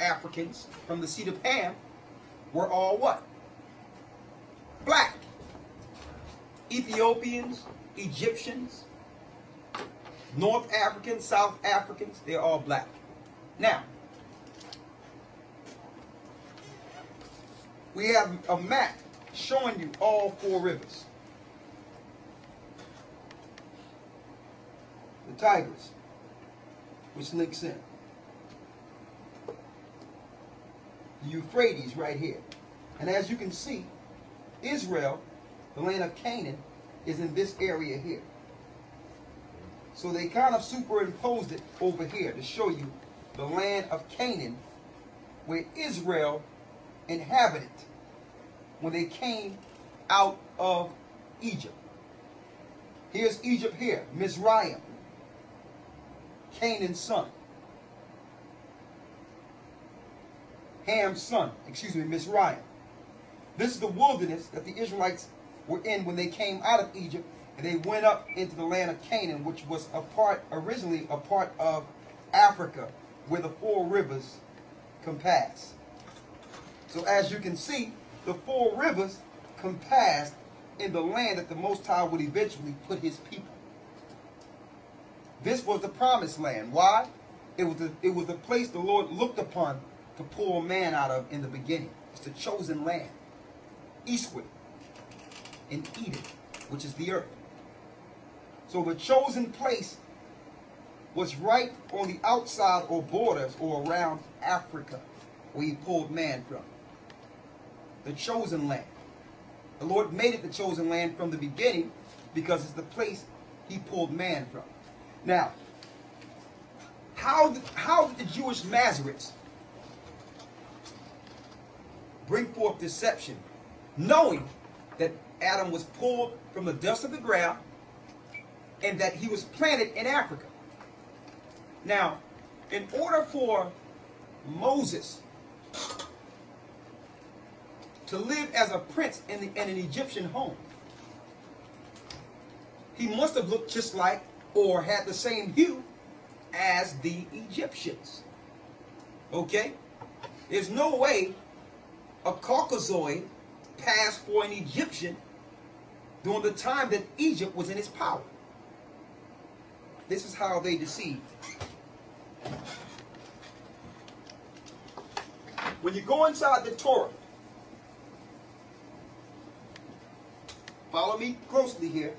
Africans from the seed of Ham were all what? Black. Ethiopians, Egyptians, North Africans, South Africans, they're all black. Now, we have a map showing you all four rivers. The Tigris, which links in. The Euphrates right here. And as you can see, Israel, the land of Canaan, is in this area here. So they kind of superimposed it over here to show you the land of Canaan, where Israel inhabited when they came out of Egypt. Here's Egypt here, Mizraim, Canaan's son. Ham's son, Mizraim. This is the wilderness that the Israelites were in when they came out of Egypt, and they went up into the land of Canaan, which was originally a part of Africa, where the four rivers compass. So as you can see, the four rivers compassed in the land that the Most High would eventually put his people. This was the promised land. Why? It was the place the Lord looked upon to pull man out of in the beginning. It's the chosen land. Eastward in Eden, which is the earth. So the chosen place was right on the outside or borders or around Africa, where he pulled man from. The chosen land. The Lord made it the chosen land from the beginning because it's the place he pulled man from. Now, how did the Jewish Masoretes bring forth deception, knowing that Adam was pulled from the dust of the ground and that he was planted in Africa? Now, in order for Moses to live as a prince in an Egyptian home, he must have looked just like or had the same hue as the Egyptians. Okay? There's no way a Caucasoid passed for an Egyptian during the time that Egypt was in its power. This is how they deceived. When you go inside the Torah, follow me closely here.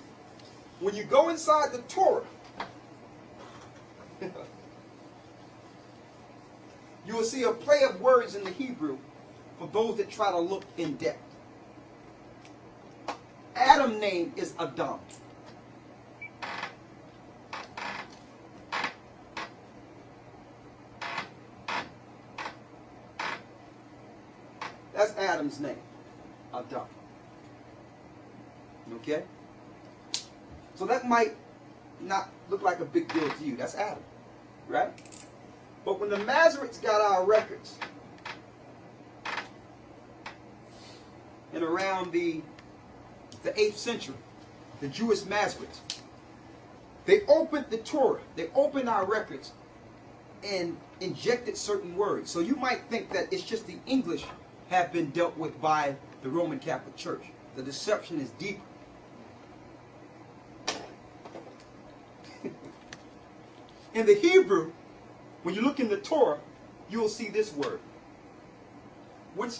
When you go inside the Torah, you will see a play of words in the Hebrew for those that try to look in depth. Adam's name is Adam. That's Adam's name, Adam. Okay? So that might not look like a big deal to you. That's Adam, right? But when the Masoretes got our records, in around the 8th century, the Jewish Masoretes, they opened the Torah, they opened our records and injected certain words. So you might think that it's just the English have been dealt with by the Roman Catholic Church. The deception is deeper. In the Hebrew, when you look in the Torah, you will see this word, which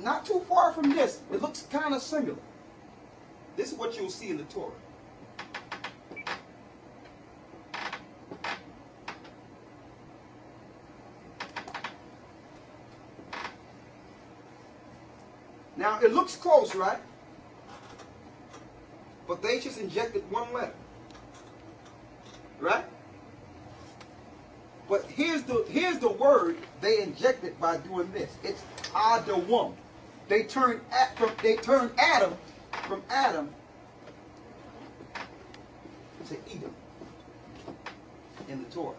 not too far from this, it looks kind of similar. This is what you'll see in the Torah. Now, it looks close, right? But they just injected one letter. Right? But here's the word they injected by doing this. It's Adawam. They turned Adam from Adam to Edom in the Torah.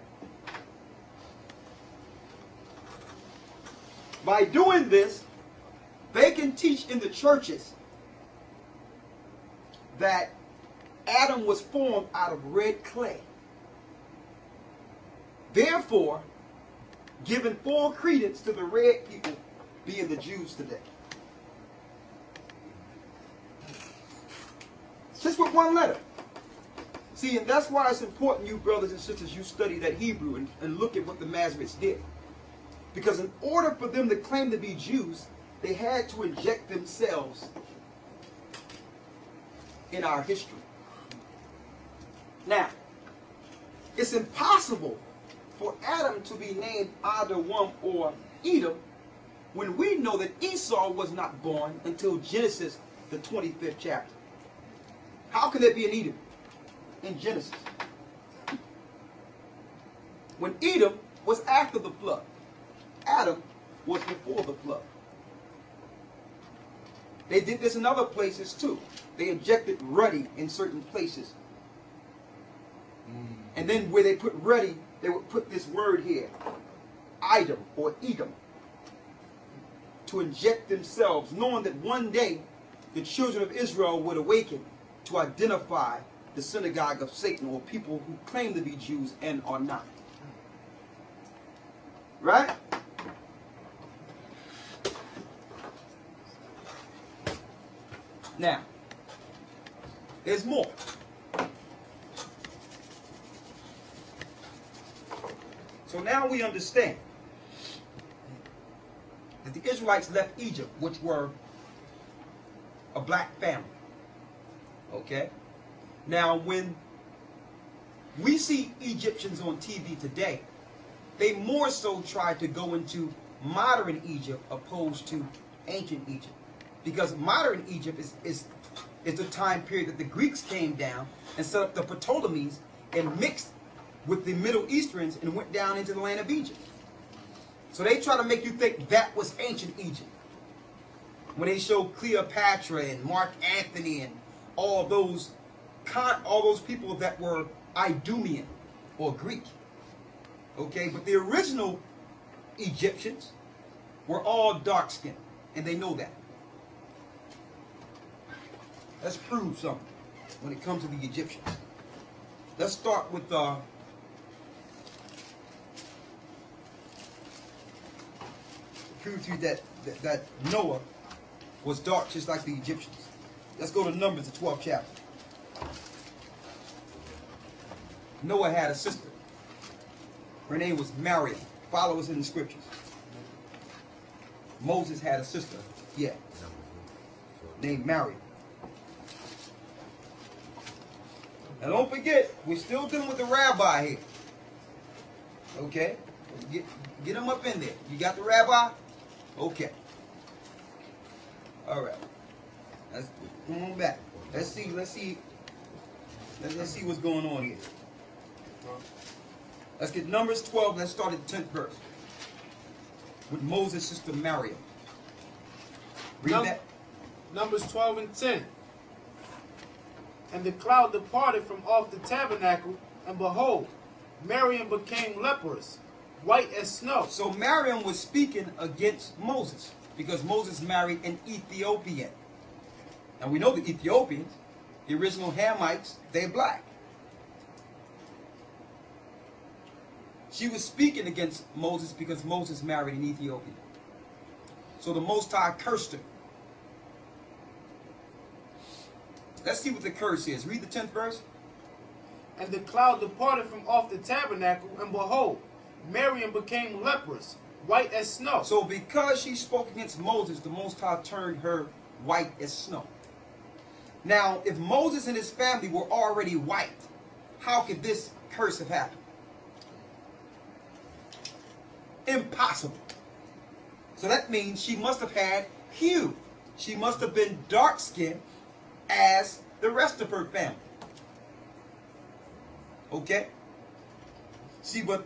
By doing this, they can teach in the churches that Adam was formed out of red clay. Therefore, giving full credence to the red people being the Jews today. Just with one letter. See, and that's why it's important, you brothers and sisters, you study that Hebrew and look at what the Masoretes did. Because in order for them to claim to be Jews, they had to inject themselves in our history. Now, it's impossible for Adam to be named Adam or Edom when we know that Esau was not born until Genesis, the 25th chapter. How can there be an Edom in Genesis? When Edom was after the flood, Adam was before the flood. They did this in other places too. They injected ruddy in certain places. And then where they put ruddy, they would put this word here, Edom or Edom, to inject themselves, knowing that one day the children of Israel would awaken to identify the synagogue of Satan, or people who claim to be Jews and are not. Right? Now, there's more. So now we understand that the Israelites left Egypt, which were a black family. Okay? Now, when we see Egyptians on TV today, they more so try to go into modern Egypt opposed to ancient Egypt. Because modern Egypt is the time period that the Greeks came down and set up the Ptolemies and mixed with the Middle Easterns and went down into the land of Egypt. So they try to make you think that was ancient Egypt. When they show Cleopatra and Mark Antony and all those people that were Idumean or Greek. Okay, but the original Egyptians were all dark-skinned, and they know that. Let's prove something when it comes to the Egyptians. Let's start with prove to you that Noah was dark just like the Egyptians. Let's go to Numbers, the 12th chapter. Noah had a sister. Her name was Miriam. Follow us in the scriptures. Moses had a sister, named Miriam. Now don't forget, we're still dealing with the rabbi here. Okay? Get him up in there. You got the rabbi? Okay. All right. Let's come on back. Let's see what's going on here. Let's get Numbers 12. Let's start at the 10th verse. With Moses' sister Miriam. Read that. Numbers 12 and 10. And the cloud departed from off the tabernacle, and behold, Miriam became leprous, white as snow. So Miriam was speaking against Moses, because Moses married an Ethiopian. And we know the Ethiopians, the original Hamites, they're black. She was speaking against Moses because Moses married an Ethiopian. So the Most High cursed her. Let's see what the curse is. Read the 10th verse. And the cloud departed from off the tabernacle, and behold, Miriam became leprous, white as snow. So because she spoke against Moses, the Most High turned her white as snow. Now, if Moses and his family were already white, how could this curse have happened? Impossible. So that means she must have had hue. She must have been dark-skinned as the rest of her family. Okay? See, but